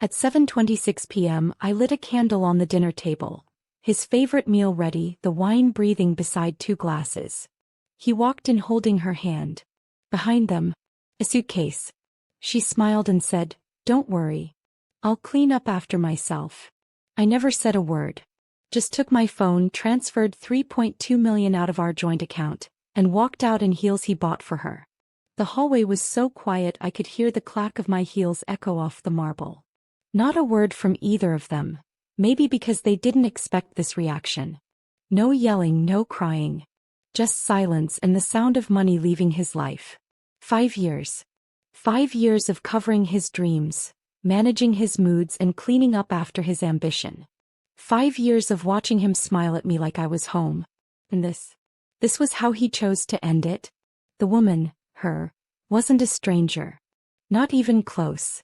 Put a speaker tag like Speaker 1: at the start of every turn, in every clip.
Speaker 1: At 7:26 p.m. I lit a candle on the dinner table. His favorite meal ready, the wine breathing beside two glasses. He walked in holding her hand. Behind them, a suitcase. She smiled and said, "Don't worry. I'll clean up after myself." I never said a word. Just took my phone, transferred 3.2 million out of our joint account, and walked out in heels he bought for her. The hallway was so quiet I could hear the clack of my heels echo off the marble. Not a word from either of them, maybe because they didn't expect this reaction. No yelling, no crying. Just silence and the sound of money leaving his life. 5 years. 5 years of covering his dreams, managing his moods and cleaning up after his ambition. 5 years of watching him smile at me like I was home. And this was how he chose to end it? The woman, her, wasn't a stranger. Not even close.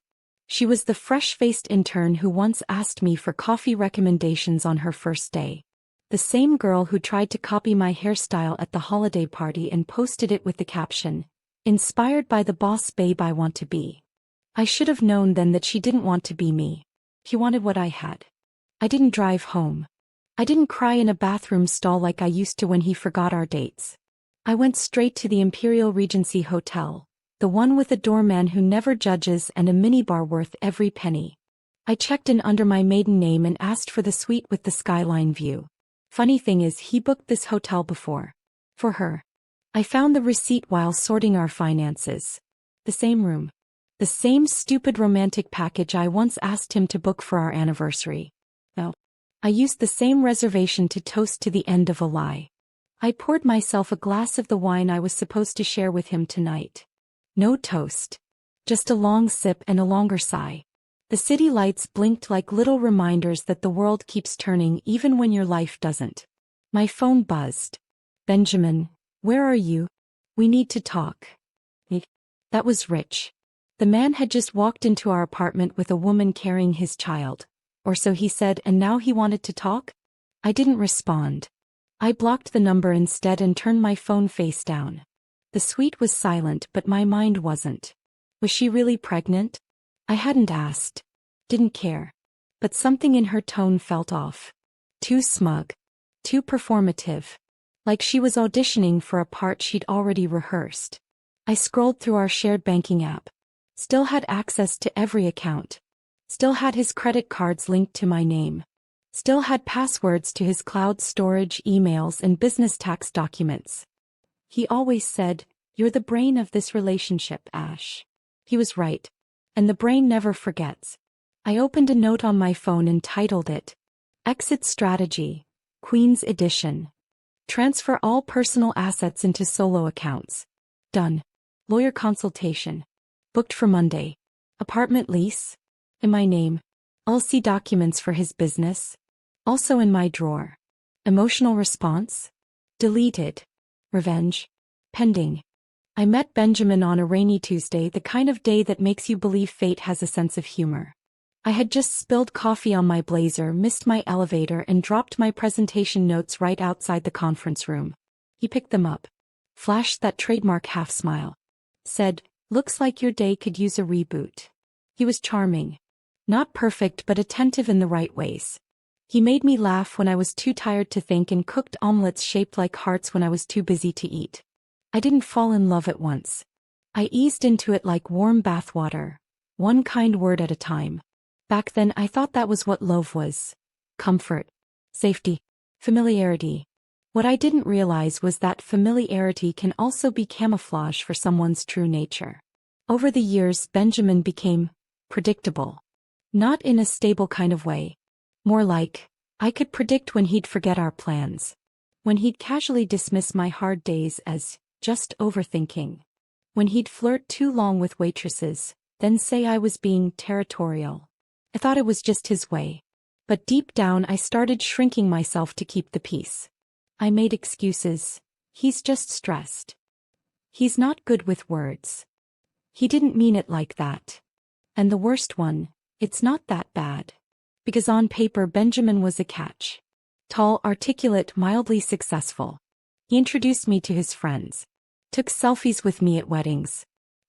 Speaker 1: She was the fresh-faced intern who once asked me for coffee recommendations on her first day. The same girl who tried to copy my hairstyle at the holiday party and posted it with the caption, "Inspired by the boss babe I want to be." I should have known then that she didn't want to be me. She wanted what I had. I didn't drive home. I didn't cry in a bathroom stall like I used to when he forgot our dates. I went straight to the Imperial Regency Hotel, the one with a doorman who never judges and a minibar worth every penny. I checked in under my maiden name and asked for the suite with the skyline view. Funny thing is, he booked this hotel before. For her. I found the receipt while sorting our finances. The same room. The same stupid romantic package I once asked him to book for our anniversary. No. I used the same reservation to toast to the end of a lie. I poured myself a glass of the wine I was supposed to share with him tonight. No toast. Just a long sip and a longer sigh. The city lights blinked like little reminders that the world keeps turning even when your life doesn't. My phone buzzed. "Benjamin, where are you? We need to talk." That was Rich. The man had just walked into our apartment with a woman carrying his child, or so he said, and now he wanted to talk? I didn't respond. I blocked the number instead and turned my phone face down. The suite was silent, but my mind wasn't. Was she really pregnant? I hadn't asked. Didn't care. But something in her tone felt off. Too smug. Too performative. Like she was auditioning for a part she'd already rehearsed. I scrolled through our shared banking app. Still had access to every account. Still had his credit cards linked to my name. Still had passwords to his cloud storage, emails, and business tax documents. He always said, "You're the brain of this relationship, Ash." He was right. And the brain never forgets. I opened a note on my phone and titled it, "Exit Strategy, Queen's Edition. Transfer all personal assets into solo accounts." Done. Lawyer consultation. Booked for Monday. Apartment lease. In my name. I'll see documents for his business. Also in my drawer. Emotional response. Deleted. Revenge. Pending. I met Benjamin on a rainy Tuesday, the kind of day that makes you believe fate has a sense of humor. I had just spilled coffee on my blazer, missed my elevator, and dropped my presentation notes right outside the conference room. He picked them up. Flashed that trademark half smile. Said, "Looks like your day could use a reboot." He was charming. Not perfect but attentive in the right ways. He made me laugh when I was too tired to think and cooked omelets shaped like hearts when I was too busy to eat. I didn't fall in love at once. I eased into it like warm bathwater, one kind word at a time. Back then I thought that was what love was. Comfort. Safety. Familiarity. What I didn't realize was that familiarity can also be camouflage for someone's true nature. Over the years, Benjamin became predictable. Not in a stable kind of way. More like, I could predict when he'd forget our plans. When he'd casually dismiss my hard days as just overthinking. When he'd flirt too long with waitresses, then say I was being territorial. I thought it was just his way. But deep down I started shrinking myself to keep the peace. I made excuses. He's just stressed. He's not good with words. He didn't mean it like that. And the worst one, it's not that bad. Because on paper Benjamin was a catch. Tall, articulate, mildly successful. He introduced me to his friends. Took selfies with me at weddings.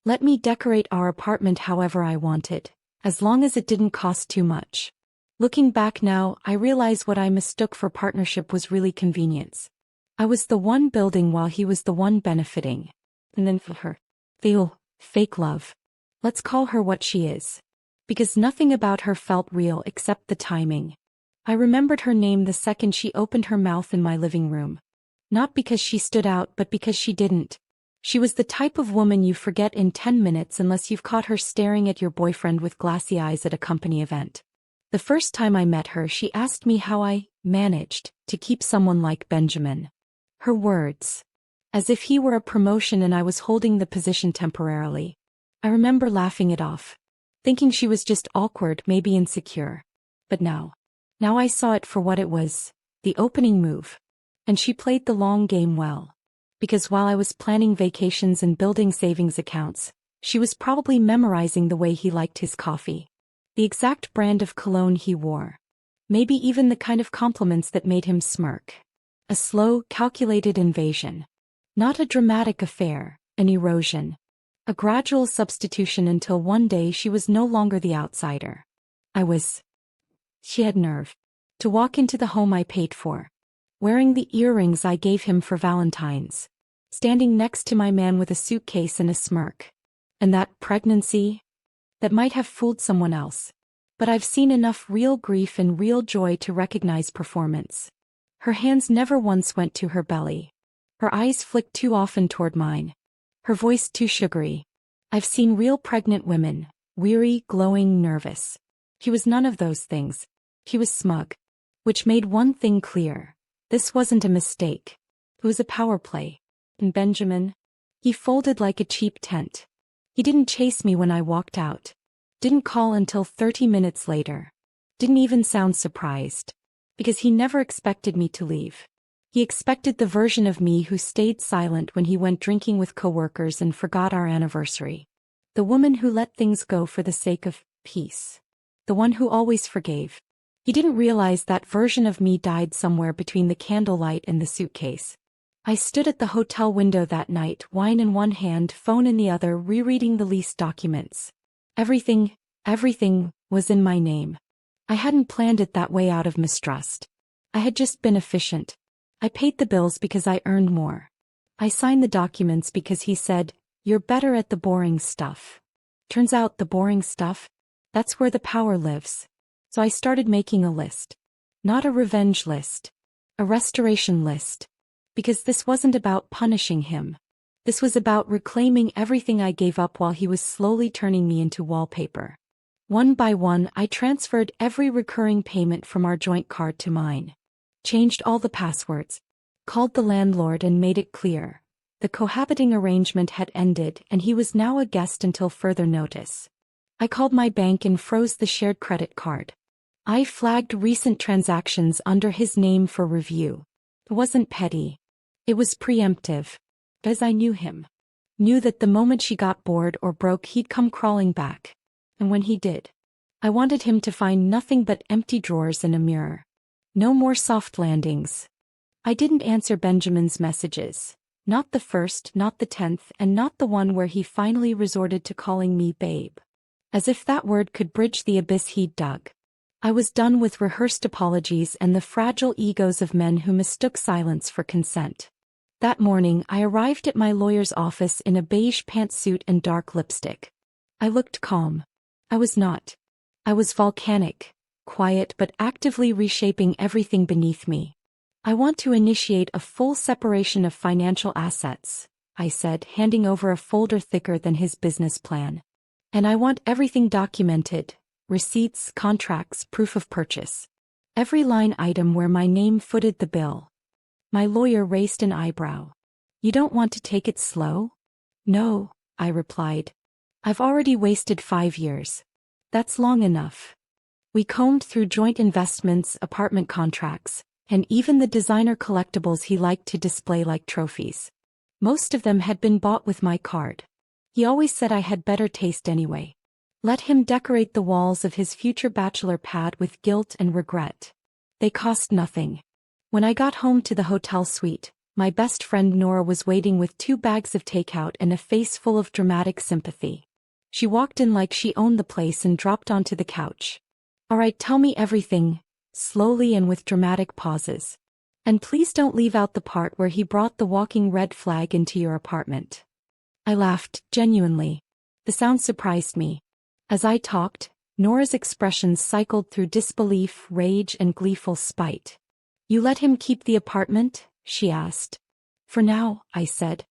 Speaker 1: Let me decorate our apartment however I wanted. as long as it didn't cost too much. Looking back now, I realize what I mistook for partnership was really convenience. I was the one building while he was the one benefiting. And then for her. Fake love. Let's call her what she is. Because nothing about her felt real except the timing. I remembered her name the second she opened her mouth in my living room. Not because she stood out, but because she didn't. She was the type of woman you forget in 10 minutes unless you've caught her staring at your boyfriend with glassy eyes at a company event. The first time I met her, she asked me how I managed to keep someone like Benjamin. Her words. As if he were a promotion and I was holding the position temporarily. I remember laughing it off. Thinking she was just awkward, maybe insecure. But now I saw it for what it was, the opening move. And she played the long game well. Because while I was planning vacations and building savings accounts, she was probably memorizing the way he liked his coffee. The exact brand of cologne he wore. Maybe even the kind of compliments that made him smirk. A slow, calculated invasion. Not a dramatic affair, an erosion. A gradual substitution until one day she was no longer the outsider. She had nerve. To walk into the home I paid for. Wearing the earrings I gave him for Valentine's. Standing next to my man with a suitcase and a smirk. And that pregnancy? That might have fooled someone else. But I've seen enough real grief and real joy to recognize performance. Her hands never once went to her belly. Her eyes flicked too often toward mine. Her voice too sugary. I've seen real pregnant women, weary, glowing, nervous. He was none of those things. He was smug. Which made one thing clear. This wasn't a mistake. It was a power play. And Benjamin? He folded like a cheap tent. He didn't chase me when I walked out. Didn't call until 30 minutes later. Didn't even sound surprised. Because he never expected me to leave. He expected the version of me who stayed silent when he went drinking with coworkers and forgot our anniversary. The woman who let things go for the sake of peace. The one who always forgave. He didn't realize that version of me died somewhere between the candlelight and the suitcase. I stood at the hotel window that night, wine in one hand, phone in the other, rereading the lease documents. Everything was in my name. I hadn't planned it that way out of mistrust. I had just been efficient. I paid the bills because I earned more. I signed the documents because he said, "You're better at the boring stuff." Turns out the boring stuff? That's where the power lives. So I started making a list. Not a revenge list. A restoration list. Because this wasn't about punishing him. This was about reclaiming everything I gave up while he was slowly turning me into wallpaper. One by one, I transferred every recurring payment from our joint card to mine. Changed all the passwords. Called the landlord and made it clear. The cohabiting arrangement had ended and he was now a guest until further notice. I called my bank and froze the shared credit card. I flagged recent transactions under his name for review. It wasn't petty. It was preemptive. Because I knew him. Knew that the moment she got bored or broke he'd come crawling back. And when he did, I wanted him to find nothing but empty drawers and a mirror. No more soft landings. I didn't answer Benjamin's messages. Not the first, not the 10th, and not the one where he finally resorted to calling me babe. As if that word could bridge the abyss he'd dug. I was done with rehearsed apologies and the fragile egos of men who mistook silence for consent. That morning, I arrived at my lawyer's office in a beige pantsuit and dark lipstick. I looked calm. I was not. I was volcanic, quiet but actively reshaping everything beneath me. I want to initiate a full separation of financial assets, I said, handing over a folder thicker than his business plan. And I want everything documented, receipts, contracts, proof of purchase. Every line item where my name footed the bill. My lawyer raised an eyebrow. You don't want to take it slow? No, I replied. I've already wasted 5 years. That's long enough. We combed through joint investments, apartment contracts, and even the designer collectibles he liked to display like trophies. Most of them had been bought with my card. He always said I had better taste anyway. Let him decorate the walls of his future bachelor pad with guilt and regret. They cost nothing. When I got home to the hotel suite, my best friend Nora was waiting with 2 bags of takeout and a face full of dramatic sympathy. She walked in like she owned the place and dropped onto the couch. "All right, tell me everything," slowly and with dramatic pauses. "And please don't leave out the part where he brought the walking red flag into your apartment." I laughed, genuinely. The sound surprised me. As I talked, Nora's expressions cycled through disbelief, rage, and gleeful spite. "You let him keep the apartment?" she asked. "For now," I said.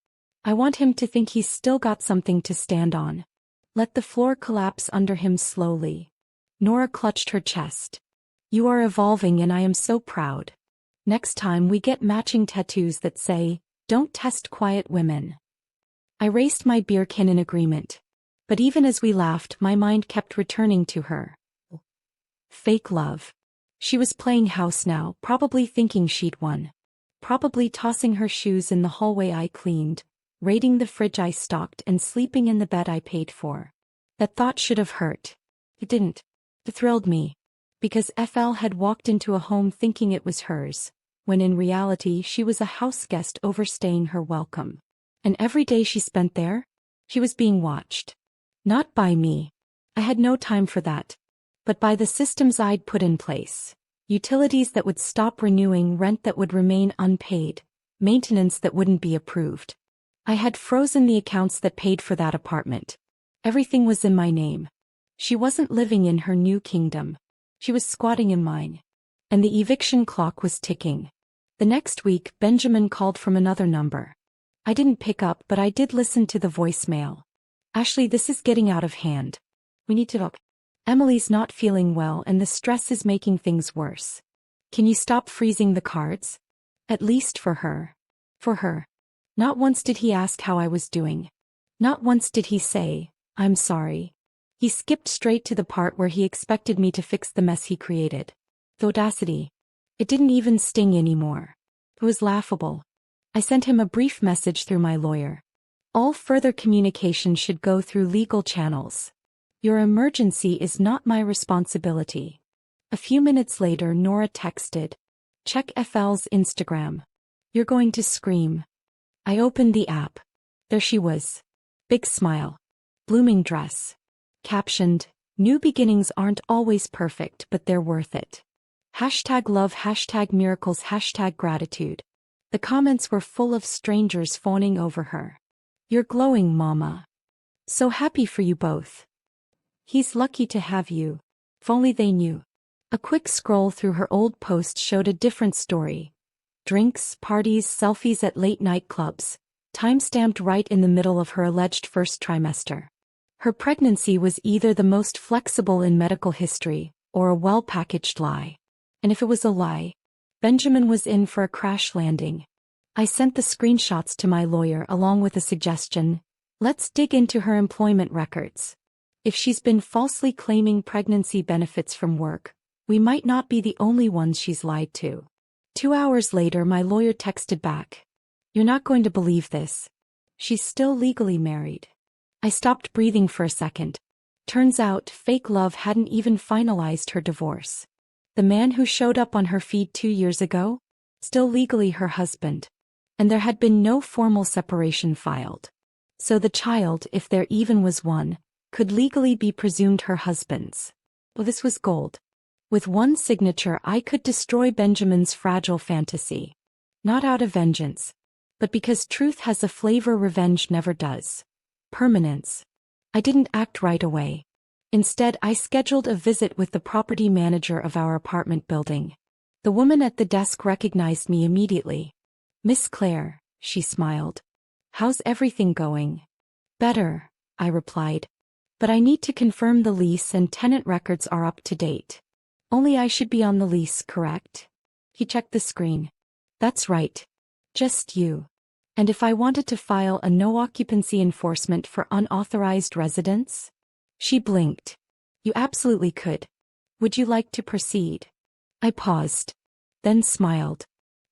Speaker 1: "I want him to think he's still got something to stand on." Let the floor collapse under him slowly. Nora clutched her chest. "You are evolving and I am so proud. Next time we get matching tattoos that say, 'Don't test quiet women.'" I raised my beer can in agreement. But even as we laughed, my mind kept returning to her. Fake love. She was playing house now, probably thinking she'd won. Probably tossing her shoes in the hallway I cleaned, raiding the fridge I stocked, and sleeping in the bed I paid for. That thought should have hurt. It didn't. It thrilled me. Because FL had walked into a home thinking it was hers, when in reality she was a house guest overstaying her welcome. And every day she spent there, she was being watched. Not by me. I had no time for that. But by the systems I'd put in place. Utilities that would stop renewing, rent that would remain unpaid, maintenance that wouldn't be approved. I had frozen the accounts that paid for that apartment. Everything was in my name. She wasn't living in her new kingdom. She was squatting in mine. And the eviction clock was ticking. The next week, Benjamin called from another number. I didn't pick up, but I did listen to the voicemail. "Ashley, this is getting out of hand. We need to talk. Emily's not feeling well and the stress is making things worse. Can you stop freezing the cards? At least for her. For her." Not once did he ask how I was doing. Not once did he say, "I'm sorry." He skipped straight to the part where he expected me to fix the mess he created. The audacity. It didn't even sting anymore. It was laughable. I sent him a brief message through my lawyer. All further communication should go through legal channels. Your emergency is not my responsibility. A few minutes later, Nora texted, "Check FL's Instagram. You're going to scream." I opened the app. There she was. Big smile. Blooming dress. Captioned, "New beginnings aren't always perfect, but they're worth it. #love, #miracles, #gratitude. The comments were full of strangers fawning over her. "You're glowing, mama. So happy for you both. He's lucky to have you. If only they knew." A quick scroll through her old post showed a different story. Drinks, parties, selfies at late-night clubs, time-stamped right in the middle of her alleged first trimester. Her pregnancy was either the most flexible in medical history, or a well-packaged lie. And if it was a lie, Benjamin was in for a crash landing. I sent the screenshots to my lawyer along with a suggestion. Let's dig into her employment records. If she's been falsely claiming pregnancy benefits from work, we might not be the only ones she's lied to. 2 hours later, my lawyer texted back. "You're not going to believe this. She's still legally married." I stopped breathing for a second. Turns out, fake love hadn't even finalized her divorce. The man who showed up on her feed 2 years ago? Still legally her husband. And there had been no formal separation filed. So the child, if there even was one, could legally be presumed her husband's. Well, this was gold. With one signature I could destroy Benjamin's fragile fantasy. Not out of vengeance, but because truth has a flavor revenge never does. Permanence. I didn't act right away. Instead, I scheduled a visit with the property manager of our apartment building. The woman at the desk recognized me immediately. "Miss Claire," she smiled. "How's everything going?" "Better," I replied. "But I need to confirm the lease and tenant records are up to date." "Only I should be on the lease, correct?" He checked the screen. "That's right. Just you. And if I wanted to file a no-occupancy enforcement for unauthorized residents?" She blinked. "You absolutely could. Would you like to proceed?" I paused. Then smiled.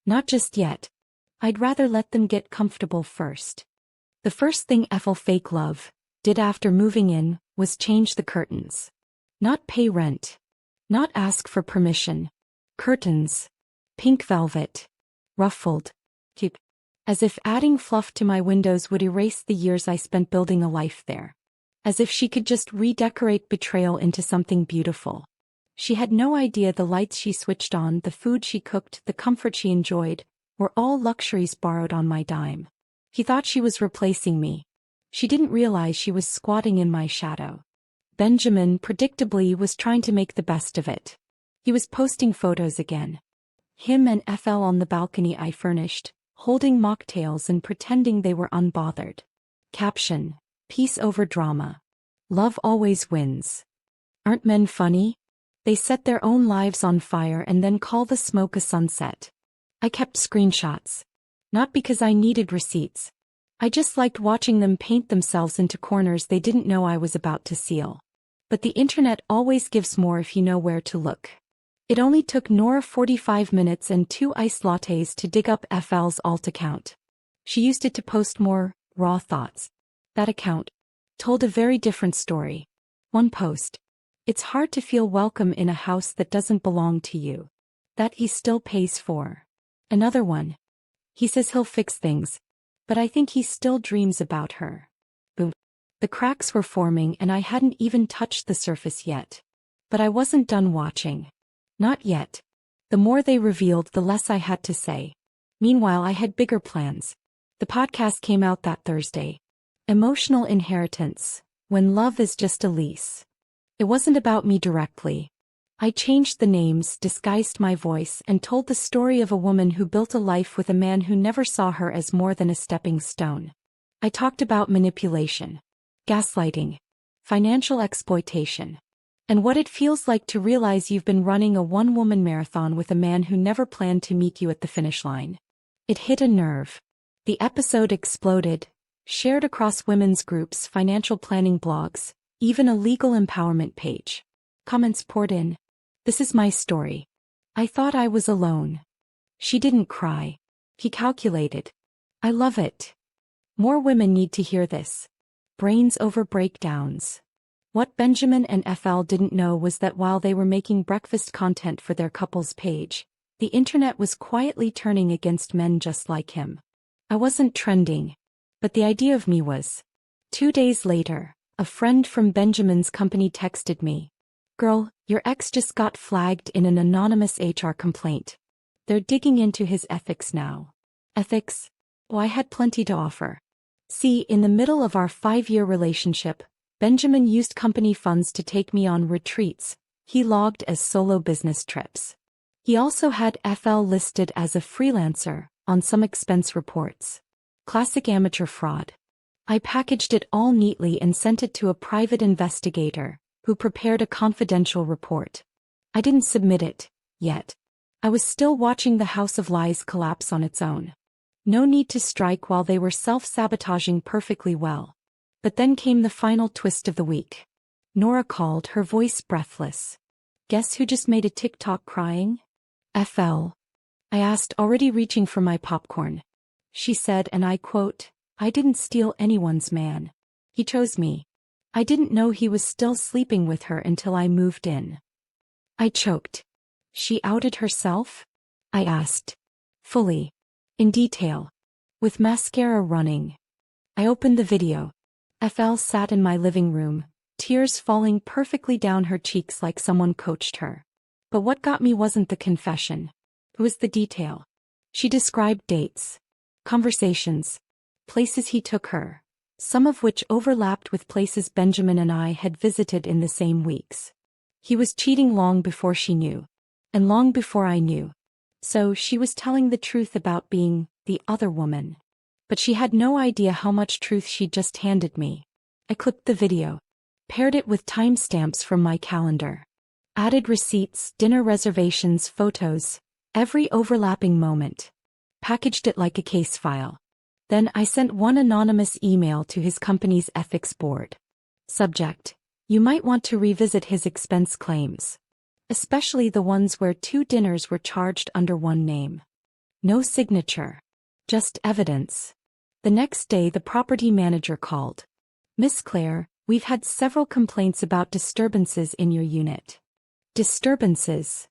Speaker 1: "Not just yet. I'd rather let them get comfortable first." The first thing Ethel Fake Love did after moving in was change the curtains. Not pay rent. Not ask for permission. Curtains. Pink velvet. Ruffled. Keep. As if adding fluff to my windows would erase the years I spent building a life there. as if she could just redecorate betrayal into something beautiful. She had no idea the lights she switched on, the food she cooked, the comfort she enjoyed, were all luxuries borrowed on my dime. He thought she was replacing me. She didn't realize she was squatting in my shadow. Benjamin, predictably, was trying to make the best of it. He was posting photos again. Him and FL on the balcony I furnished, holding mocktails and pretending they were unbothered. Caption: peace over drama. Love always wins. Aren't men funny? They set their own lives on fire and then call the smoke a sunset. I kept screenshots. Not because I needed receipts. I just liked watching them paint themselves into corners they didn't know I was about to seal. But the internet always gives more if you know where to look. It only took Nora 45 minutes and 2 iced lattes to dig up FL's alt account. She used it to post more raw thoughts. That account told a very different story. One post: it's hard to feel welcome in a house that doesn't belong to you. That he still pays for. Another one: he says he'll fix things, but I think he still dreams about her. Boom. The cracks were forming and I hadn't even touched the surface yet. But I wasn't done watching. Not yet. The more they revealed, the less I had to say. Meanwhile, I had bigger plans. The podcast came out that Thursday. Emotional Inheritance: When Love is Just a Lease. It wasn't about me directly. I changed the names, disguised my voice, and told the story of a woman who built a life with a man who never saw her as more than a stepping stone. I talked about manipulation, gaslighting, financial exploitation, and what it feels like to realize you've been running a one-woman marathon with a man who never planned to meet you at the finish line. It hit a nerve. The episode exploded, shared across women's groups, financial planning blogs, even a legal empowerment page. Comments poured in. This is my story. I thought I was alone. She didn't cry. He calculated. I love it. More women need to hear this. Brains over breakdowns. What Benjamin and FL didn't know was that while they were making breakfast content for their couple's page, the internet was quietly turning against men just like him. I wasn't trending, but the idea of me was. 2 days later, a friend from Benjamin's company texted me. Girl, your ex just got flagged in an anonymous HR complaint. They're digging into his ethics now. Ethics? Oh, I had plenty to offer. See, in the middle of our 5-year relationship, Benjamin used company funds to take me on retreats he logged as solo business trips. He also had FL listed as a freelancer on some expense reports. Classic amateur fraud. I packaged it all neatly and sent it to a private investigator, who prepared a confidential report. I didn't submit it, yet. I was still watching the House of Lies collapse on its own. No need to strike while they were self-sabotaging perfectly well. But then came the final twist of the week. Nora called, her voice breathless. Guess who just made a TikTok crying? FL. I asked, already reaching for my popcorn. She said, and I quote, I didn't steal anyone's man. He chose me. I didn't know he was still sleeping with her until I moved in. I choked. She outed herself? I asked. Fully. In detail. With mascara running. I opened the video. FL sat in my living room, tears falling perfectly down her cheeks like someone coached her. But what got me wasn't the confession. It was the detail. She described dates, conversations, places he took her, some of which overlapped with places Benjamin and I had visited in the same weeks. He was cheating long before she knew, and long before I knew. So she was telling the truth about being the other woman. But she had no idea how much truth she'd just handed me. I clipped the video, paired it with timestamps from my calendar, added receipts, dinner reservations, photos, every overlapping moment, packaged it like a case file. Then I sent one anonymous email to his company's ethics board. Subject: you might want to revisit his expense claims, especially the ones where 2 dinners were charged under one name. No signature. Just evidence. The next day the property manager called. Miss Claire, we've had several complaints about disturbances in your unit. Disturbances?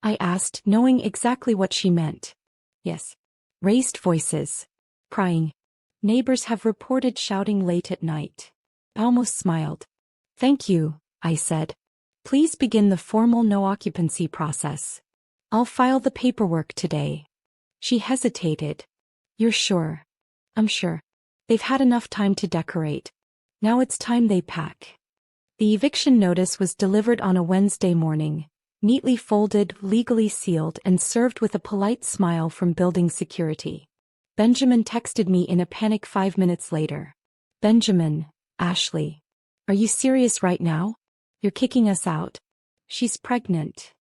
Speaker 1: I asked, knowing exactly what she meant. Yes. Raised voices. Crying. Neighbors have reported shouting late at night. I almost smiled. Thank you, I said. Please begin the formal no occupancy process. I'll file the paperwork today. She hesitated. You're sure? I'm sure. They've had enough time to decorate. Now it's time they pack. The eviction notice was delivered on a Wednesday morning, neatly folded, legally sealed, and served with a polite smile from building security. Benjamin texted me in a panic 5 minutes later. Benjamin, Ashley. Are you serious right now? You're kicking us out. She's pregnant.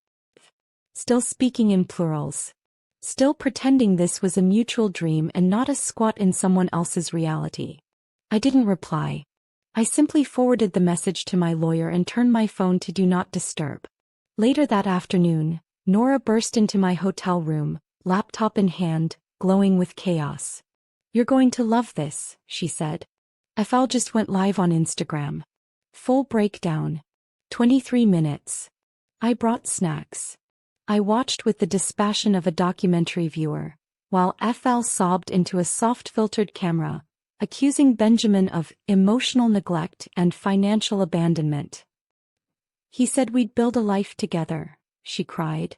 Speaker 1: Still speaking in plurals. Still pretending this was a mutual dream and not a squat in someone else's reality. I didn't reply. I simply forwarded the message to my lawyer and turned my phone to do not disturb. Later that afternoon, Nora burst into my hotel room, laptop in hand, glowing with chaos. You're going to love this, she said. FL just went live on Instagram. Full breakdown. 23 minutes. I brought snacks. I watched with the dispassion of a documentary viewer, while FL sobbed into a soft-filtered camera, accusing Benjamin of emotional neglect and financial abandonment. He said we'd build a life together, she cried.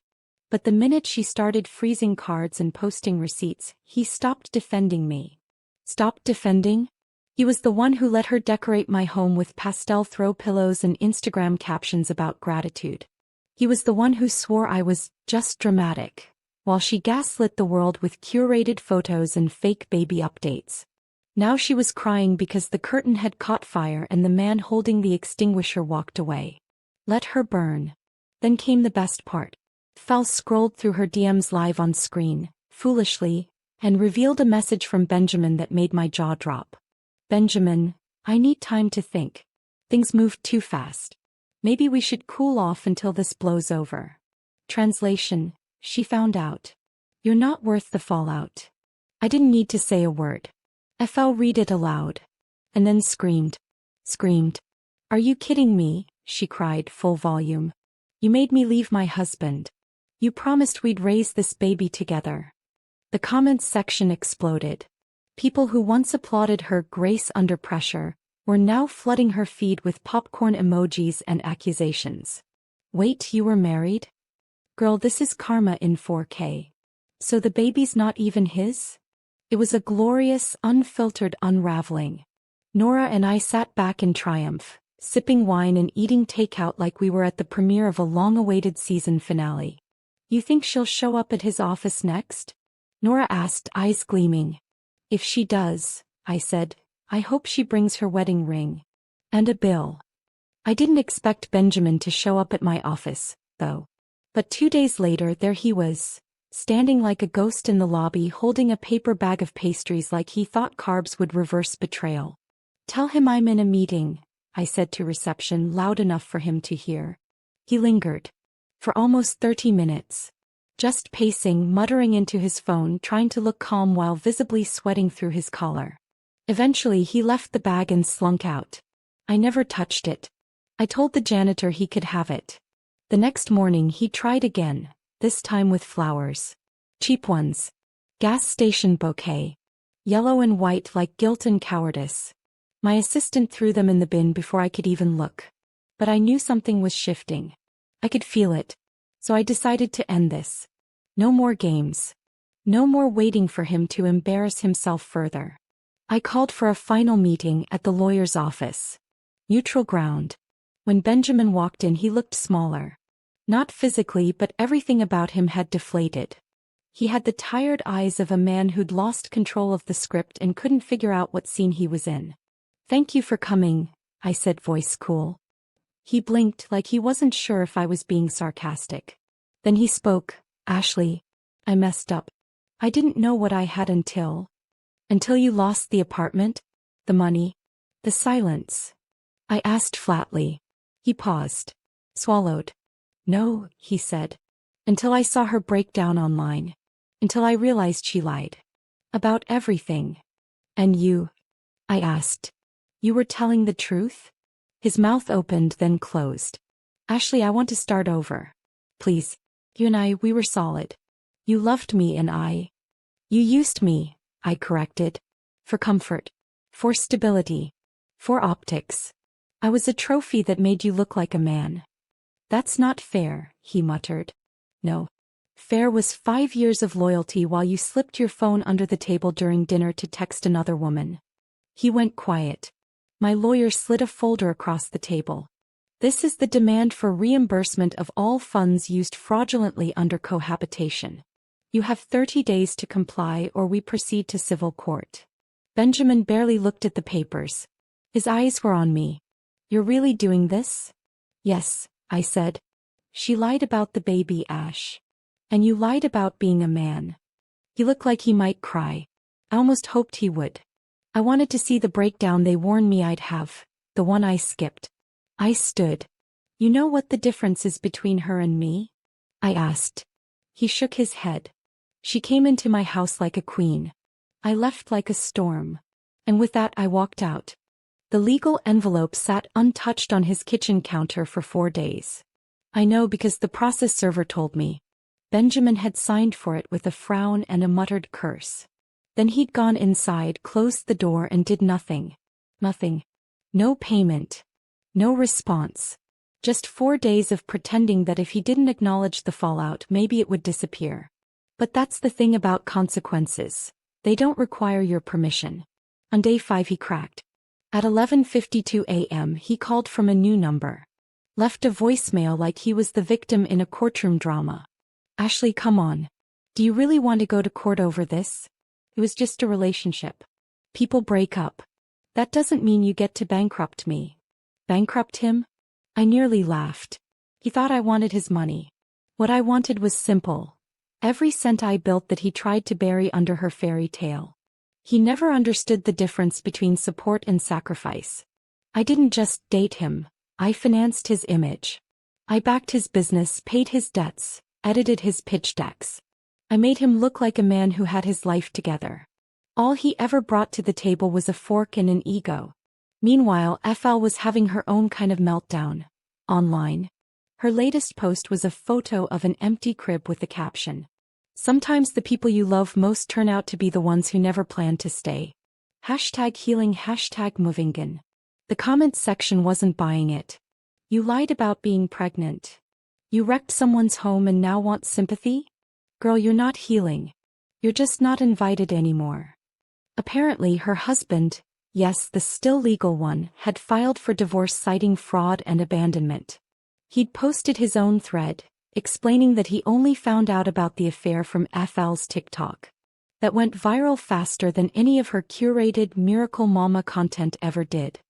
Speaker 1: But the minute she started freezing cards and posting receipts, he stopped defending me. Stopped defending? He was the one who let her decorate my home with pastel throw pillows and Instagram captions about gratitude. He was the one who swore I was just dramatic, while she gaslit the world with curated photos and fake baby updates. Now she was crying because the curtain had caught fire and the man holding the extinguisher walked away. Let her burn. Then came the best part. FL scrolled through her DMs live on screen, foolishly, and revealed a message from Benjamin that made my jaw drop. Benjamin, I need time to think. Things moved too fast. Maybe we should cool off until this blows over. Translation, she found out. You're not worth the fallout. I didn't need to say a word. FL read it aloud. And then screamed. Screamed. Are you kidding me? She cried, full volume. You made me leave my husband. You promised we'd raise this baby together. The comments section exploded. People who once applauded her grace under pressure were now flooding her feed with popcorn emojis and accusations. Wait, you were married? Girl, this is karma in 4K. So the baby's not even his? It was a glorious, unfiltered unraveling. Nora and I sat back in triumph, sipping wine and eating takeout like we were at the premiere of a long-awaited season finale. You think she'll show up at his office next? Nora asked, eyes gleaming. If she does, I said, I hope she brings her wedding ring. And a bill. I didn't expect Benjamin to show up at my office, though. But 2 days later there he was, standing like a ghost in the lobby holding a paper bag of pastries like he thought carbs would reverse betrayal. Tell him I'm in a meeting, I said to reception loud enough for him to hear. He lingered. For almost 30 minutes. Just pacing, muttering into his phone, trying to look calm while visibly sweating through his collar. Eventually he left the bag and slunk out. I never touched it. I told the janitor he could have it. The next morning he tried again, this time with flowers. Cheap ones. Gas station bouquet. Yellow and white like guilt and cowardice. My assistant threw them in the bin before I could even look. But I knew something was shifting. I could feel it. So I decided to end this. No more games. No more waiting for him to embarrass himself further. I called for a final meeting at the lawyer's office. Neutral ground. When Benjamin walked in he looked smaller. Not physically, but everything about him had deflated. He had the tired eyes of a man who'd lost control of the script and couldn't figure out what scene he was in. Thank you for coming, I said, voice cool. He blinked like he wasn't sure if I was being sarcastic. Then he spoke, Ashley, I messed up. I didn't know what I had until you lost the apartment, the money, the silence. I asked flatly. He paused. Swallowed. No, he said. Until I saw her break down online. Until I realized she lied. About everything. And you? I asked. You were telling the truth? His mouth opened then closed. Ashley, I want to start over. Please. You and I, we were solid. You loved me and You used me, I corrected. For comfort. For stability. For optics. I was a trophy that made you look like a man. That's not fair, he muttered. No. Fair was 5 years of loyalty while you slipped your phone under the table during dinner to text another woman. He went quiet. My lawyer slid a folder across the table. This is the demand for reimbursement of all funds used fraudulently under cohabitation. You have 30 days to comply or we proceed to civil court. Benjamin barely looked at the papers. His eyes were on me. You're really doing this? Yes, I said. She lied about the baby, Ash. And you lied about being a man. He looked like he might cry. I almost hoped he would. I wanted to see the breakdown they warned me I'd have, the one I skipped. I stood. You know what the difference is between her and me? I asked. He shook his head. She came into my house like a queen. I left like a storm. And with that I walked out. The legal envelope sat untouched on his kitchen counter for 4 days. I know because the process server told me. Benjamin had signed for it with a frown and a muttered curse. Then he'd gone inside, closed the door and did nothing. Nothing. No payment. No response. Just 4 days of pretending that if he didn't acknowledge the fallout, maybe it would disappear. But that's the thing about consequences. They don't require your permission. On day 5 he cracked. At 11:52 a.m. he called from a new number. Left a voicemail like he was the victim in a courtroom drama. Ashley, come on. Do you really want to go to court over this? It was just a relationship. People break up. That doesn't mean you get to bankrupt me. Bankrupt him? I nearly laughed. He thought I wanted his money. What I wanted was simple. Every cent I built that he tried to bury under her fairy tale. He never understood the difference between support and sacrifice. I didn't just date him. I financed his image. I backed his business, paid his debts, edited his pitch decks. I made him look like a man who had his life together. All he ever brought to the table was a fork and an ego. Meanwhile, FL was having her own kind of meltdown. Online. Her latest post was a photo of an empty crib with the caption. Sometimes the people you love most turn out to be the ones who never planned to stay. #healing, #movingen. The comments section wasn't buying it. You lied about being pregnant. You wrecked someone's home and now want sympathy? Girl, you're not healing. You're just not invited anymore. Apparently her husband, yes, the still legal one, had filed for divorce citing fraud and abandonment. He'd posted his own thread, explaining that he only found out about the affair from FL's TikTok. That went viral faster than any of her curated Miracle Mama content ever did.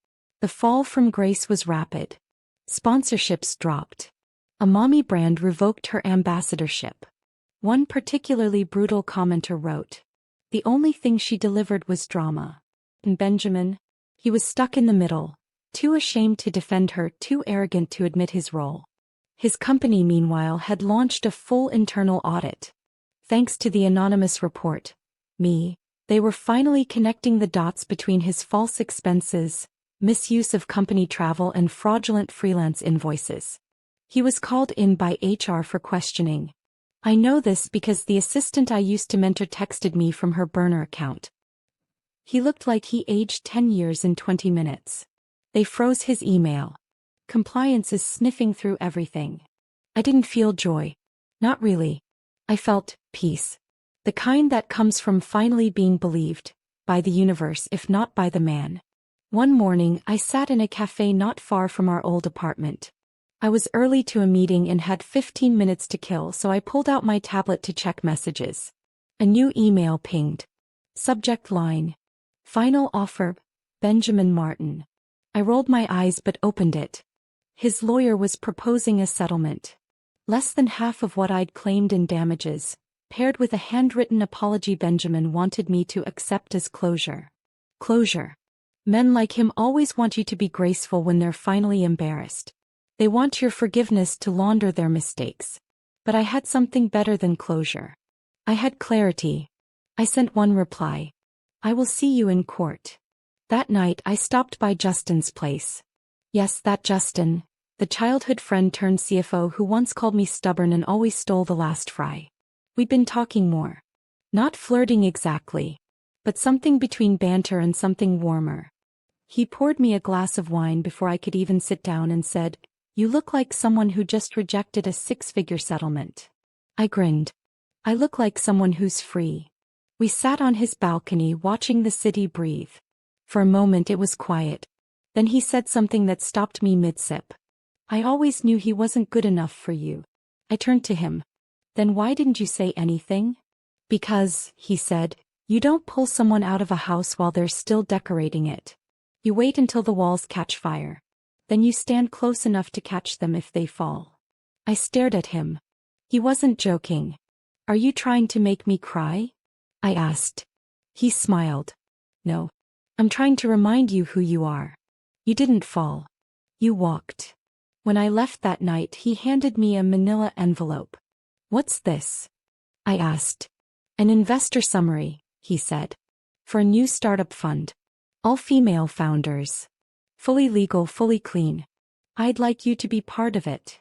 Speaker 1: The fall from grace was rapid. Sponsorships dropped. A mommy brand revoked her ambassadorship. One particularly brutal commenter wrote, "The only thing she delivered was drama." And Benjamin? He was stuck in the middle, too ashamed to defend her, too arrogant to admit his role. His company, meanwhile, had launched a full internal audit. Thanks to the anonymous report, they were finally connecting the dots between his false expenses, misuse of company travel and fraudulent freelance invoices. He was called in by HR for questioning. I know this because the assistant I used to mentor texted me from her burner account. He looked like he aged 10 years in 20 minutes. They froze his email. Compliance is sniffing through everything. I didn't feel joy. Not really. I felt peace. The kind that comes from finally being believed, by the universe if not by the man. One morning I sat in a cafe not far from our old apartment. I was early to a meeting and had 15 minutes to kill, so I pulled out my tablet to check messages. A new email pinged. Subject line. Final offer, Benjamin Martin. I rolled my eyes but opened it. His lawyer was proposing a settlement. Less than half of what I'd claimed in damages, paired with a handwritten apology Benjamin wanted me to accept as closure. Closure. Men like him always want you to be graceful when they're finally embarrassed. They want your forgiveness to launder their mistakes. But I had something better than closure. I had clarity. I sent one reply. I will see you in court. That night I stopped by Justin's place. Yes, that Justin, the childhood friend turned CFO who once called me stubborn and always stole the last fry. We'd been talking more. Not flirting exactly. But something between banter and something warmer. He poured me a glass of wine before I could even sit down and said, "You look like someone who just rejected a six-figure settlement." I grinned. "I look like someone who's free." We sat on his balcony watching the city breathe. For a moment it was quiet. Then he said something that stopped me mid-sip. "I always knew he wasn't good enough for you." I turned to him. "Then why didn't you say anything?" "Because," he said, "you don't pull someone out of a house while they're still decorating it. You wait until the walls catch fire. Then you stand close enough to catch them if they fall." I stared at him. He wasn't joking. "Are you trying to make me cry?" I asked. He smiled. "No. I'm trying to remind you who you are. You didn't fall. You walked." When I left that night, he handed me a manila envelope. "What's this?" I asked. "An investor summary," he said. "For a new startup fund. All female founders. Fully legal, fully clean. I'd like you to be part of it."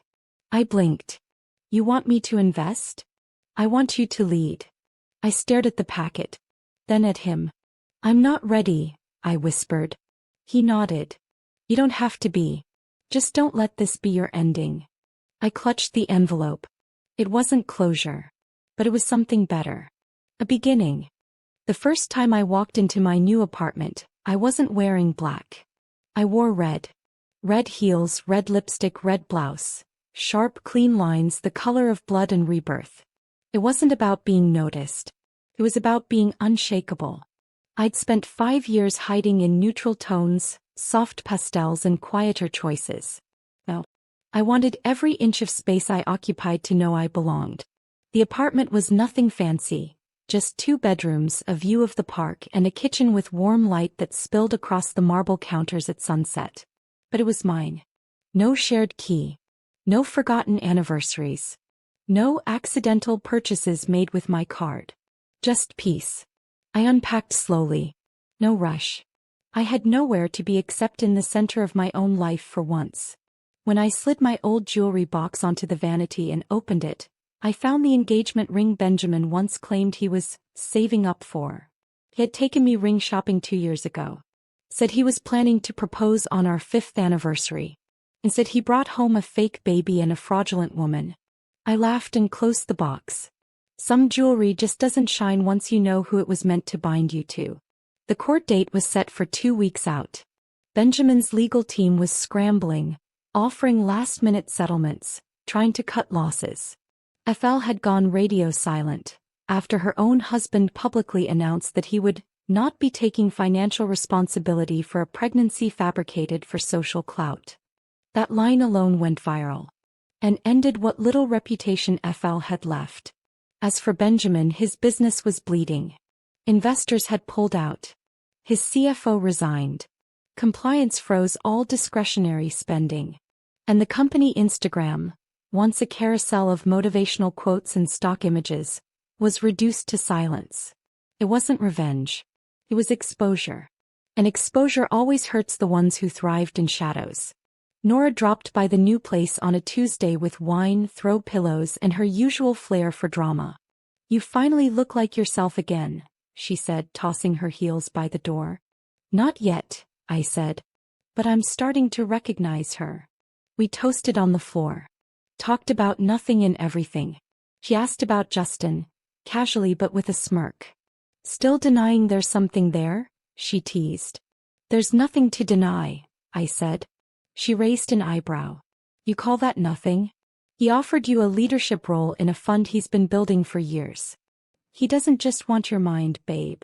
Speaker 1: I blinked. "You want me to invest?" "I want you to lead." I stared at the packet. Then at him. "I'm not ready," I whispered. He nodded. "You don't have to be. Just don't let this be your ending." I clutched the envelope. It wasn't closure. But it was something better. A beginning. The first time I walked into my new apartment, I wasn't wearing black. I wore red. Red heels, red lipstick, red blouse. Sharp, clean lines, the color of blood and rebirth. It wasn't about being noticed. It was about being unshakable. I'd spent 5 years hiding in neutral tones, soft pastels and quieter choices. No. I wanted every inch of space I occupied to know I belonged. The apartment was nothing fancy, just 2 bedrooms, a view of the park, and a kitchen with warm light that spilled across the marble counters at sunset. But it was mine. No shared key. No forgotten anniversaries. No accidental purchases made with my card. Just peace. I unpacked slowly. No rush. I had nowhere to be except in the center of my own life for once. When I slid my old jewelry box onto the vanity and opened it, I found the engagement ring Benjamin once claimed he was saving up for. He had taken me ring shopping 2 years ago. Said he was planning to propose on our 5th anniversary. And said he brought home a fake baby and a fraudulent woman. I laughed and closed the box. Some jewelry just doesn't shine once you know who it was meant to bind you to. The court date was set for 2 weeks out. Benjamin's legal team was scrambling, offering last-minute settlements, trying to cut losses. FL had gone radio silent after her own husband publicly announced that he would not be taking financial responsibility for a pregnancy fabricated for social clout. That line alone went viral and ended what little reputation FL had left. As for Benjamin, his business was bleeding. Investors had pulled out. His CFO resigned. Compliance froze all discretionary spending. And the company Instagram, once a carousel of motivational quotes and stock images, was reduced to silence. It wasn't revenge. It was exposure. And exposure always hurts the ones who thrived in shadows. Nora dropped by the new place on a Tuesday with wine, throw pillows, and her usual flair for drama. "You finally look like yourself again," she said, tossing her heels by the door. "Not yet," I said. "But I'm starting to recognize her." We toasted on the floor. Talked about nothing and everything. She asked about Justin, casually but with a smirk. "Still denying there's something there?" she teased. "There's nothing to deny," I said. She raised an eyebrow. "You call that nothing? He offered you a leadership role in a fund he's been building for years. He doesn't just want your mind, babe."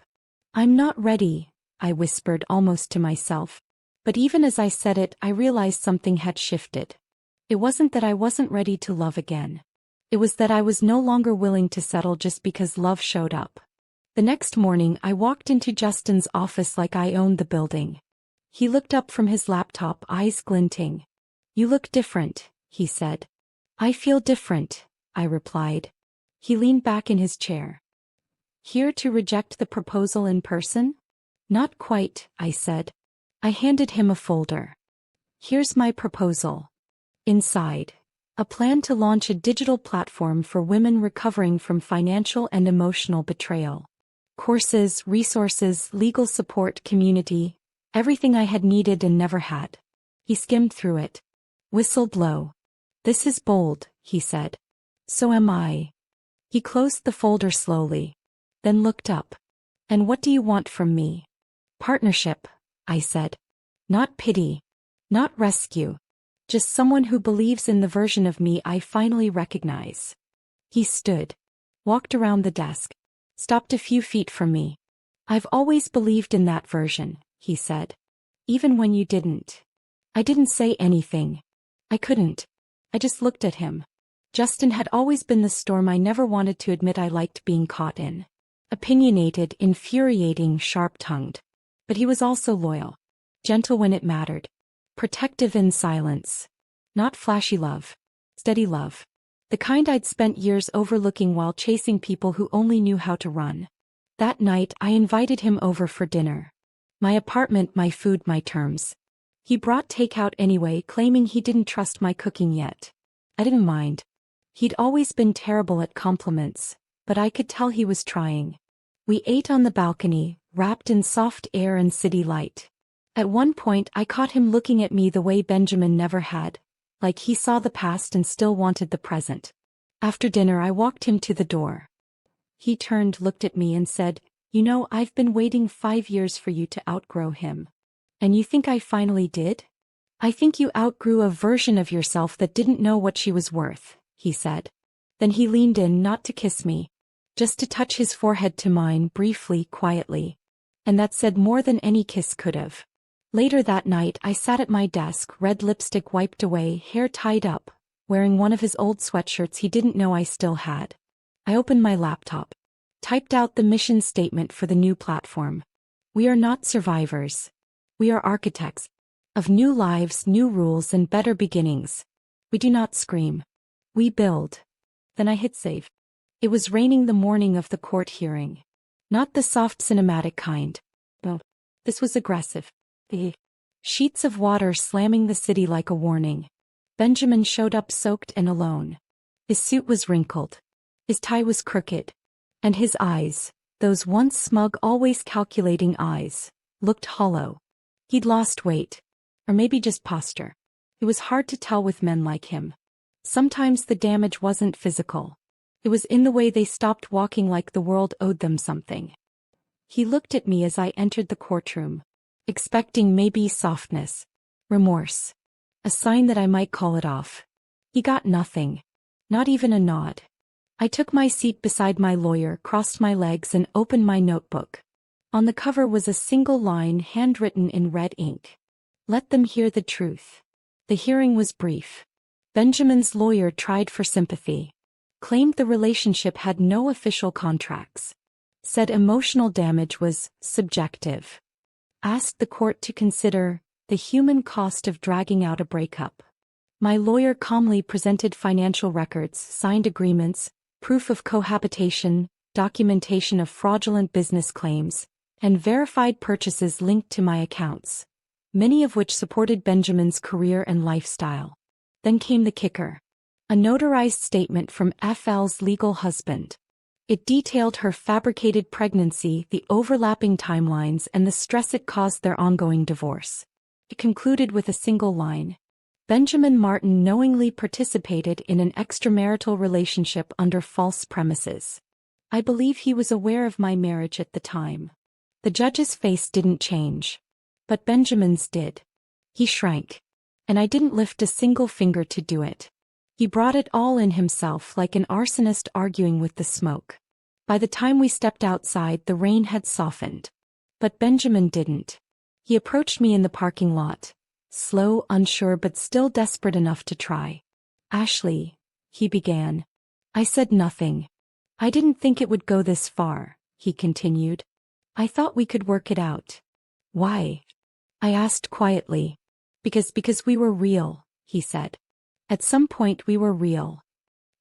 Speaker 1: "I'm not ready," I whispered almost to myself. But even as I said it, I realized something had shifted. It wasn't that I wasn't ready to love again. It was that I was no longer willing to settle just because love showed up. The next morning, I walked into Justin's office like I owned the building. He looked up from his laptop, eyes glinting. "You look different," he said. "I feel different," I replied. He leaned back in his chair. "Here to reject the proposal in person?" "Not quite," I said. I handed him a folder. "Here's my proposal." Inside, a plan to launch a digital platform for women recovering from financial and emotional betrayal. Courses, resources, legal support, community, Everything I had needed and never had. He skimmed through it. Whistled low. "This is bold," he said. "So am I." He closed the folder slowly. Then looked up. "And what do you want from me?" "Partnership," I said. "Not pity. Not rescue. Just someone who believes in the version of me I finally recognize." He stood. Walked around the desk. Stopped a few feet from me. "I've always believed in that version," he said. "Even when you didn't." I didn't say anything. I couldn't. I just looked at him. Justin had always been the storm I never wanted to admit I liked being caught in. Opinionated, infuriating, sharp-tongued. But he was also loyal. Gentle when it mattered. Protective in silence. Not flashy love. Steady love. The kind I'd spent years overlooking while chasing people who only knew how to run. That night I invited him over for dinner. My apartment, my food, my terms. He brought takeout anyway, claiming he didn't trust my cooking yet. I didn't mind. He'd always been terrible at compliments, but I could tell he was trying. We ate on the balcony, wrapped in soft air and city light. At one point I caught him looking at me the way Benjamin never had, like he saw the past and still wanted the present. After dinner I walked him to the door. He turned, looked at me and said, "You know, I've been waiting 5 years for you to outgrow him. And you think I finally did? I think you outgrew a version of yourself that didn't know what she was worth," he said. Then he leaned in, not to kiss me, just to touch his forehead to mine briefly, quietly. And that said more than any kiss could have. Later that night I sat at my desk, red lipstick wiped away, hair tied up, wearing one of his old sweatshirts he didn't know I still had. I opened my laptop. Typed out the mission statement for the new platform. "We are not survivors. We are architects. Of new lives, new rules, and better beginnings. We do not scream. We build." Then I hit save. It was raining the morning of the court hearing. Not the soft cinematic kind. No. This was aggressive. Sheets of water slamming the city like a warning. Benjamin showed up soaked and alone. His suit was wrinkled. His tie was crooked. And his eyes, those once smug, always calculating eyes, looked hollow. He'd lost weight. Or maybe just posture. It was hard to tell with men like him. Sometimes the damage wasn't physical. It was in the way they stopped walking like the world owed them something. He looked at me as I entered the courtroom, expecting maybe softness, remorse, a sign that I might call it off. He got nothing. Not even a nod. I took my seat beside my lawyer, crossed my legs and opened my notebook. On the cover was a single line handwritten in red ink. "Let them hear the truth." The hearing was brief. Benjamin's lawyer tried for sympathy. Claimed the relationship had no official contracts. Said emotional damage was subjective. Asked the court to consider the human cost of dragging out a breakup. My lawyer calmly presented financial records, signed agreements, proof of cohabitation, documentation of fraudulent business claims, and verified purchases linked to my accounts, many of which supported Benjamin's career and lifestyle. Then came the kicker. A notarized statement from FL's legal husband. It detailed her fabricated pregnancy, the overlapping timelines, and the stress it caused their ongoing divorce. It concluded with a single line. Benjamin Martin knowingly participated in an extramarital relationship under false premises. I believe he was aware of my marriage at the time. The judge's face didn't change. But Benjamin's did. He shrank. And I didn't lift a single finger to do it. He brought it all in himself, like an arsonist arguing with the smoke. By the time we stepped outside, the rain had softened. But Benjamin didn't. He approached me in the parking lot. Slow, unsure, but still desperate enough to try. "Ashley," he began. I said nothing. "I didn't think it would go this far," he continued. "I thought we could work it out." "Why?" I asked quietly. Because we were real," he said. "At some point we were real."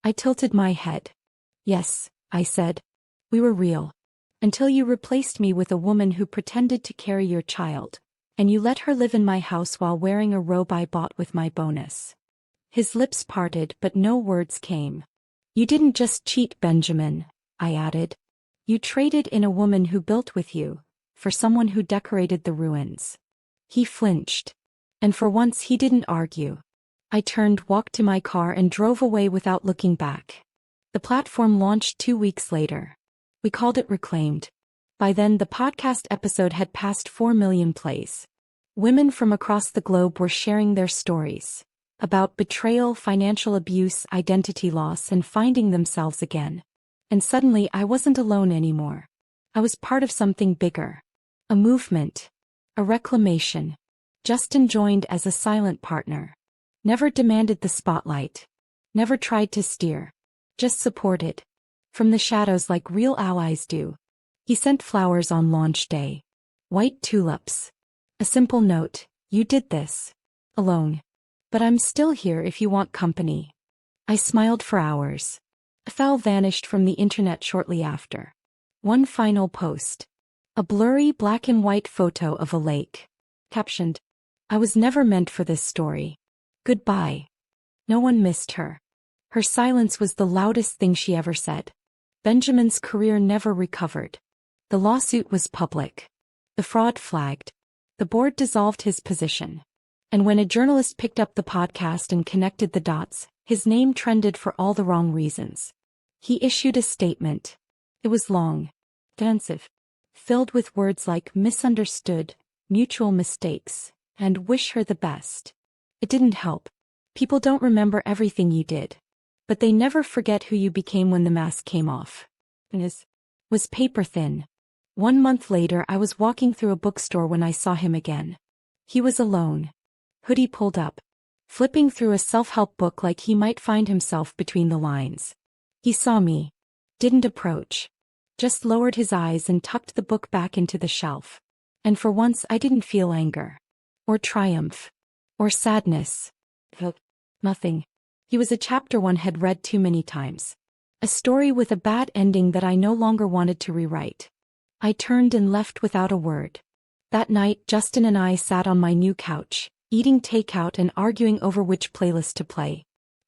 Speaker 1: I tilted my head. "Yes," I said. "We were real. Until you replaced me with a woman who pretended to carry your child, and you let her live in my house while wearing a robe I bought with my bonus." His lips parted, but no words came. "You didn't just cheat, Benjamin," I added. "You traded in a woman who built with you, for someone who decorated the ruins." He flinched. And for once he didn't argue. I turned, walked to my car and drove away without looking back. The platform launched 2 weeks later. We called it Reclaimed. By then the podcast episode had passed 4 million plays. Women from across the globe were sharing their stories. About betrayal, financial abuse, identity loss, and finding themselves again. And suddenly I wasn't alone anymore. I was part of something bigger. A movement. A reclamation. Justin joined as a silent partner. Never demanded the spotlight. Never tried to steer. Just supported. From the shadows like real allies do. He sent flowers on launch day. White tulips. A simple note, you did this. Alone. But I'm still here if you want company. I smiled for hours. A file vanished from the internet shortly after. One final post. A blurry black and white photo of a lake. Captioned, I was never meant for this story. Goodbye. No one missed her. Her silence was the loudest thing she ever said. Benjamin's career never recovered. The lawsuit was public. The fraud flagged. The board dissolved his position. And when a journalist picked up the podcast and connected the dots, his name trended for all the wrong reasons. He issued a statement. It was long, defensive, filled with words like misunderstood, mutual mistakes, and wish her the best. It didn't help. People don't remember everything you did. But they never forget who you became when the mask came off. It was paper thin. 1 month later I was walking through a bookstore when I saw him again. He was alone. Hoodie pulled up. Flipping through a self-help book like he might find himself between the lines. He saw me. Didn't approach. Just lowered his eyes and tucked the book back into the shelf. And for once I didn't feel anger. Or triumph. Or sadness. Nothing. He was a chapter one had read too many times. A story with a bad ending that I no longer wanted to rewrite. I turned and left without a word. That night Justin and I sat on my new couch, eating takeout and arguing over which playlist to play.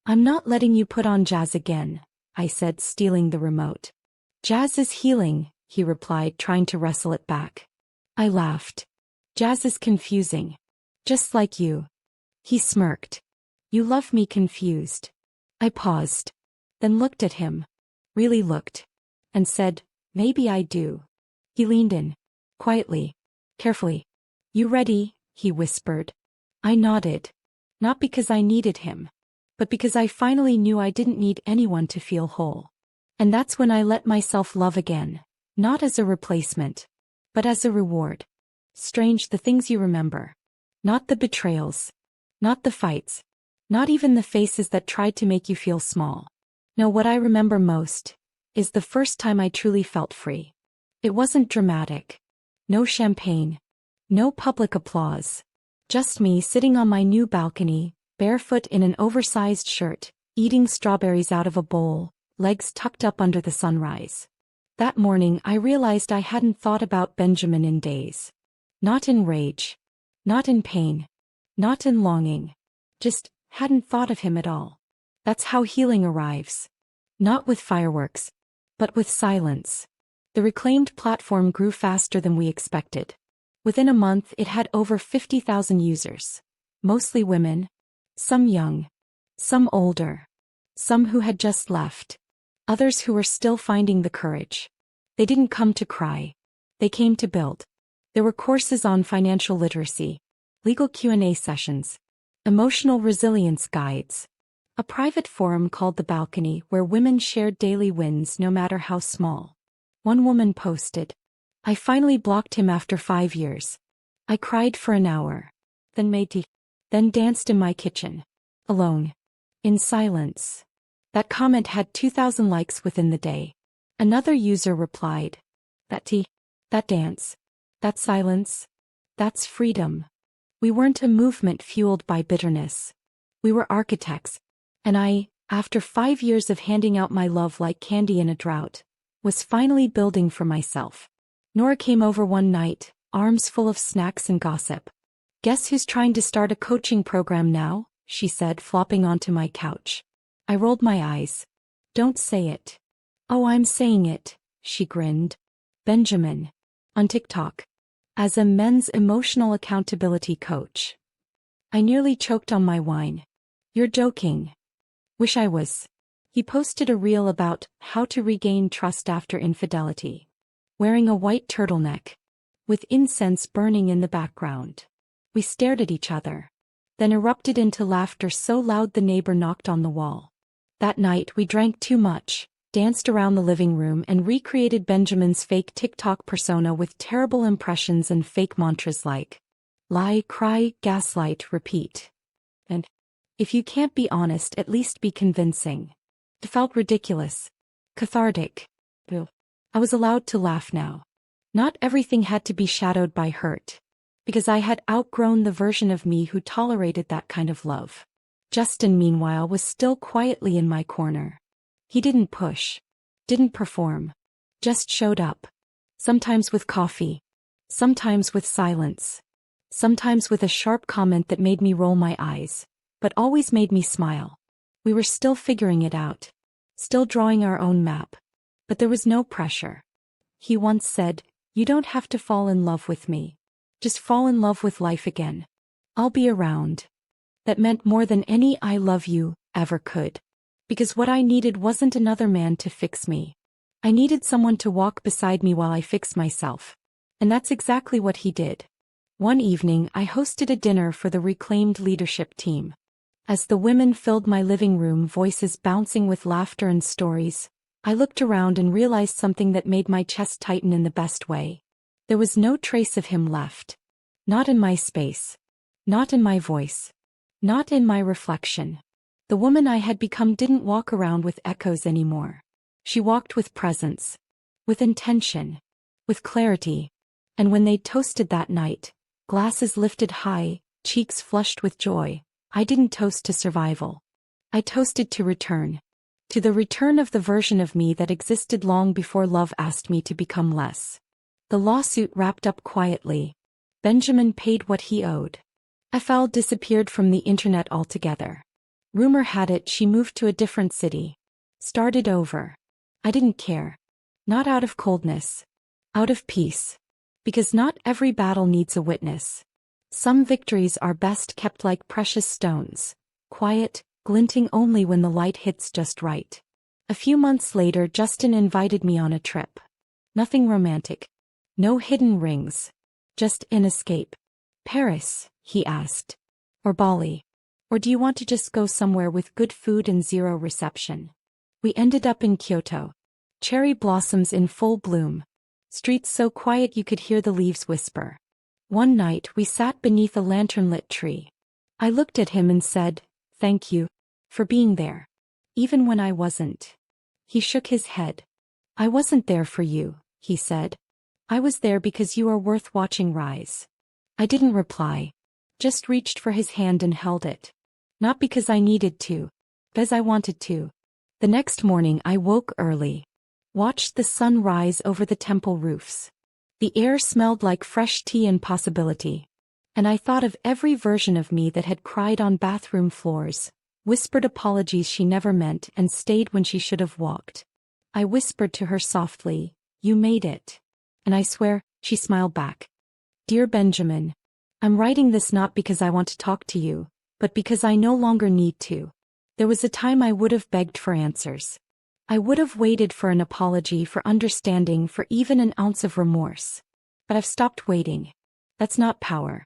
Speaker 1: I'm not letting you put on jazz again, I said, stealing the remote. Jazz is healing, he replied, trying to wrestle it back. I laughed. Jazz is confusing. Just like you. He smirked. You love me confused. I paused. Then looked at him. Really looked. And said, maybe I do. He leaned in. Quietly. Carefully. You ready? He whispered. I nodded. Not because I needed him. But because I finally knew I didn't need anyone to feel whole. And that's when I let myself love again. Not as a replacement. But as a reward. Strange the things you remember. Not the betrayals. Not the fights. Not even the faces that tried to make you feel small. No, what I remember most is the first time I truly felt free. It wasn't dramatic. No champagne. No public applause. Just me sitting on my new balcony, barefoot in an oversized shirt, eating strawberries out of a bowl, legs tucked up under the sunrise. That morning I realized I hadn't thought about Benjamin in days. Not in rage. Not in pain. Not in longing. Just hadn't thought of him at all. That's how healing arrives. Not with fireworks, but with silence. The Reclaimed platform grew faster than we expected. Within a month it had over 50,000 users. Mostly women. Some young. Some older. Some who had just left. Others who were still finding the courage. They didn't come to cry. They came to build. There were courses on financial literacy. Legal Q&A sessions. Emotional resilience guides. A private forum called The Balcony where women shared daily wins no matter how small. One woman posted, I finally blocked him after 5 years. I cried for an hour. Then made tea. Then danced in my kitchen. Alone. In silence. That comment had 2,000 likes within the day. Another user replied, that tea. That dance. That silence. That's freedom. We weren't a movement fueled by bitterness. We were architects. And I, after 5 years of handing out my love like candy in a drought, was finally building for myself. Nora came over one night, arms full of snacks and gossip. Guess who's trying to start a coaching program now? She said, flopping onto my couch. I rolled my eyes. Don't say it. Oh, I'm saying it, she grinned. Benjamin. On TikTok. as a men's emotional accountability coach. I nearly choked on my wine. You're joking. Wish I was. He posted a reel about how to regain trust after infidelity. Wearing a white turtleneck, with incense burning in the background. We stared at each other, then erupted into laughter so loud the neighbor knocked on the wall. That night we drank too much, danced around the living room and recreated Benjamin's fake TikTok persona with terrible impressions and fake mantras like lie, cry, gaslight, repeat. And if you can't be honest, at least be convincing. It felt ridiculous. Cathartic. I was allowed to laugh now. Not everything had to be shadowed by hurt. Because I had outgrown the version of me who tolerated that kind of love. Justin, meanwhile, was still quietly in my corner. He didn't push. Didn't perform. Just showed up. Sometimes with coffee. Sometimes with silence. Sometimes with a sharp comment that made me roll my eyes. But always made me smile. We were still figuring it out. Still drawing our own map. But there was no pressure. He once said, "You don't have to fall in love with me. Just fall in love with life again. I'll be around." That meant more than any "I love you" ever could. Because what I needed wasn't another man to fix me. I needed someone to walk beside me while I fixed myself. And that's exactly what he did. One evening I hosted a dinner for the reclaimed leadership team. As the women filled my living room, voices bouncing with laughter and stories, I looked around and realized something that made my chest tighten in the best way. There was no trace of him left. Not in my space. Not in my voice. Not in my reflection. The woman I had become didn't walk around with echoes anymore. She walked with presence. With intention. With clarity. And when they toasted that night, glasses lifted high, cheeks flushed with joy, I didn't toast to survival. I toasted to return. To the return of the version of me that existed long before love asked me to become less. The lawsuit wrapped up quietly. Benjamin paid what he owed. FL disappeared from the internet altogether. Rumor had it she moved to a different city. Started over. I didn't care. Not out of coldness. Out of peace. Because not every battle needs a witness. Some victories are best kept like precious stones. Quiet, glinting only when the light hits just right. A few months later, Justin invited me on a trip. Nothing romantic. No hidden rings. Just an escape. Paris, he asked. Or Bali. Or do you want to just go somewhere with good food and zero reception? We ended up in Kyoto. Cherry blossoms in full bloom. Streets so quiet you could hear the leaves whisper. One night we sat beneath a lantern-lit tree. I looked at him and said, "Thank you for being there. Even when I wasn't." He shook his head. "I wasn't there for you," he said. "I was there because you are worth watching rise." I didn't reply. Just reached for his hand and held it. Not because I needed to. Because I wanted to. The next morning I woke early. Watched the sun rise over the temple roofs. The air smelled like fresh tea and possibility. And I thought of every version of me that had cried on bathroom floors, whispered apologies she never meant and stayed when she should have walked. I whispered to her softly, "You made it." And I swear, she smiled back. "Dear Benjamin, I'm writing this not because I want to talk to you, but because I no longer need to. There was a time I would have begged for answers. I would have waited for an apology, for understanding, for even an ounce of remorse. But I've stopped waiting. That's not power.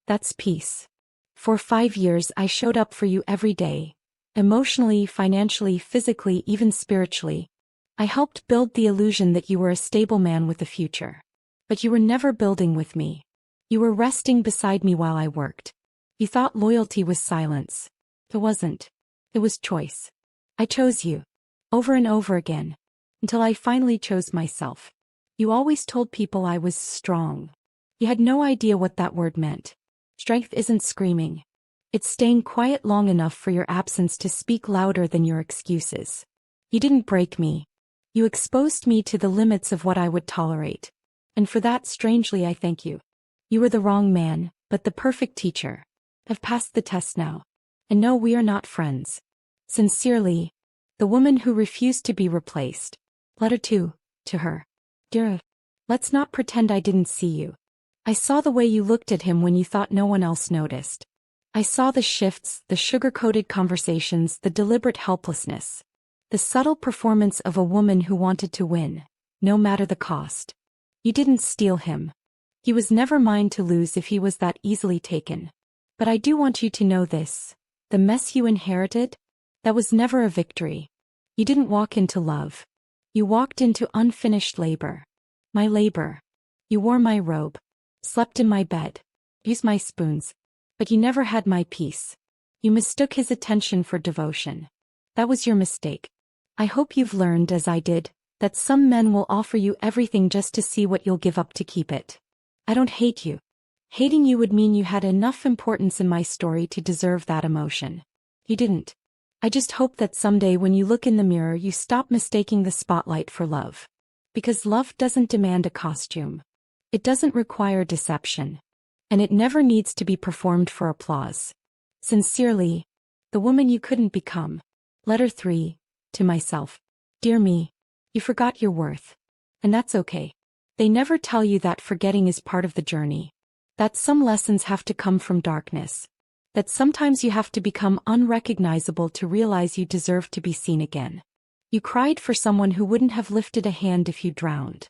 Speaker 1: That's peace. For 5 years I showed up for you every day. Emotionally, financially, physically, even spiritually. I helped build the illusion that you were a stable man with a future. But you were never building with me. You were resting beside me while I worked. You thought loyalty was silence. It wasn't. It was choice. I chose you. Over and over again. Until I finally chose myself. You always told people I was strong. You had no idea what that word meant. Strength isn't screaming. It's staying quiet long enough for your absence to speak louder than your excuses. You didn't break me. You exposed me to the limits of what I would tolerate. And for that, strangely, I thank you. You were the wrong man, but the perfect teacher. I've passed the test now. And no, we are not friends. Sincerely, the woman who refused to be replaced. Letter 2, to her. Dear, let's not pretend I didn't see you. I saw the way you looked at him when you thought no one else noticed. I saw the shifts, the sugar-coated conversations, the deliberate helplessness. The subtle performance of a woman who wanted to win, no matter the cost. You didn't steal him. He was never mine to lose if he was that easily taken. But I do want you to know this. The mess you inherited? That was never a victory. You didn't walk into love. You walked into unfinished labor. My labor. You wore my robe. Slept in my bed. Used my spoons. But you never had my peace. You mistook his attention for devotion. That was your mistake. I hope you've learned, as I did, that some men will offer you everything just to see what you'll give up to keep it. I don't hate you. Hating you would mean you had enough importance in my story to deserve that emotion. You didn't. I just hope that someday when you look in the mirror you stop mistaking the spotlight for love. Because love doesn't demand a costume. It doesn't require deception. And it never needs to be performed for applause. Sincerely, the woman you couldn't become. Letter 3, to myself. Dear me, you forgot your worth. And that's okay. They never tell you that forgetting is part of the journey. That some lessons have to come from darkness. That sometimes you have to become unrecognizable to realize you deserve to be seen again. You cried for someone who wouldn't have lifted a hand if you drowned.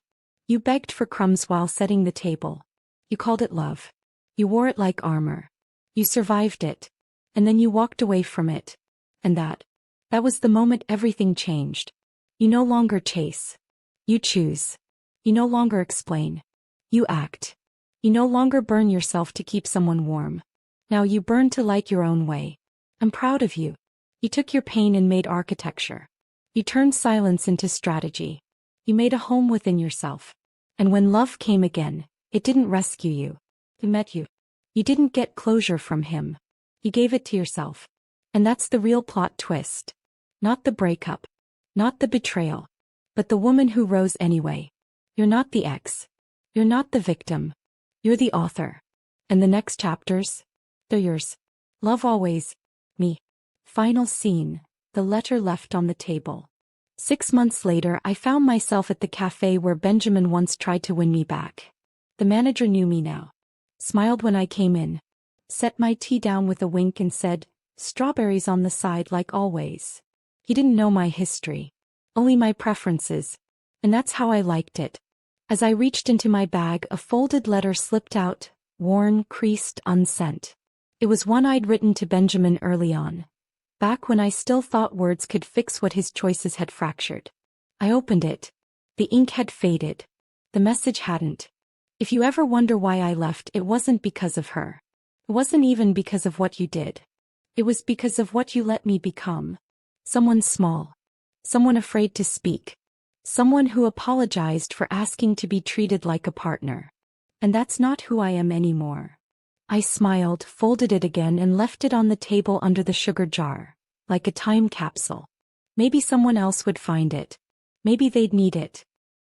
Speaker 1: You begged for crumbs while setting the table. You called it love. You wore it like armor. You survived it. And then you walked away from it. And that was the moment everything changed. You no longer chase. You choose. You no longer explain. You act. You no longer burn yourself to keep someone warm. Now you burn to like your own way. I'm proud of you. You took your pain and made architecture. You turned silence into strategy. You made a home within yourself. And when love came again, it didn't rescue you. It met you. You didn't get closure from him. You gave it to yourself. And that's the real plot twist. Not the breakup. Not the betrayal. But the woman who rose anyway. You're not the ex. You're not the victim. You're the author. And the next chapters? They're yours. Love always. Me. Final scene. The letter left on the table. 6 months later, I found myself at the cafe where Benjamin once tried to win me back. The manager knew me now. Smiled when I came in. Set my tea down with a wink and said, "Strawberries on the side like always." He didn't know my history. Only my preferences. And that's how I liked it. As I reached into my bag, a folded letter slipped out, worn, creased, unsent. It was one I'd written to Benjamin early on. Back when I still thought words could fix what his choices had fractured. I opened it. The ink had faded. The message hadn't. If you ever wonder why I left, it wasn't because of her. It wasn't even because of what you did. It was because of what you let me become. Someone small. Someone afraid to speak. Someone who apologized for asking to be treated like a partner. And that's not who I am anymore. I smiled, folded it again and left it on the table under the sugar jar, like a time capsule. Maybe someone else would find it. Maybe they'd need it.